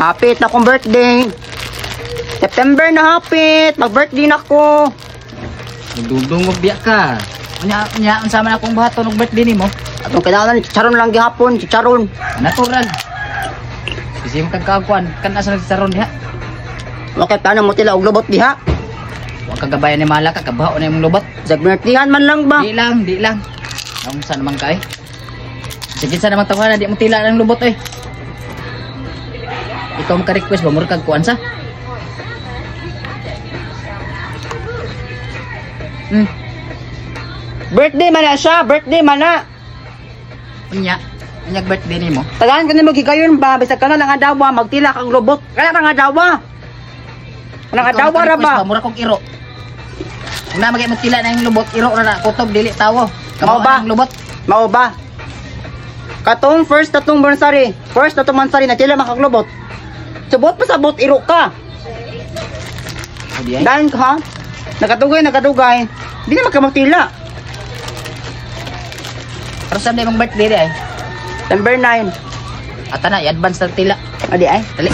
Hapit na akong birthday. September na hapit. Mag-birthday na ko. Nagdugdong mo biya ka. Unya, unsama na akong buhaton ng birthday ni mo. Atong kailangan chicharon lang gihapon, chicharon. Natural. Kasi mo kagkakuan, kan asa nagsaron diha. Okay, paano mo tila og lubot diha? Huwag kagabayan ni Mala ka, kabaho na yung lubot. Sagnartihan man lang ba? Di lang. Ang saan naman ka eh. Sige sa naman tawanan, di mo tila ng lubot eh. Ikaw mo ka-request ba, mura kagkuan sa? Birthday man na siya, birthday man na. Unyag birthday ni mo. Tagaan ka na magigayon ba? Bisag ka na lang adawa, magtila kang lubot. Kaya lang adawa. Nang adawa ra ba? Mura kong iro. Kung na magay mo tila na yung lubot, iro ra na, kutob, dili, tawo. Mao ba? Ang lubot. Mao ba? Katong first tatong bunsari. First tatong mansari na tila makaglubot. Subot pa sabot, iro ka. Adi ay. Dahil ha? Nakadugay. Di na magkamagtila. Pero saan na yung birthday di ay? September 9. Ata na, i-advance na tila. Adi ay. Dali.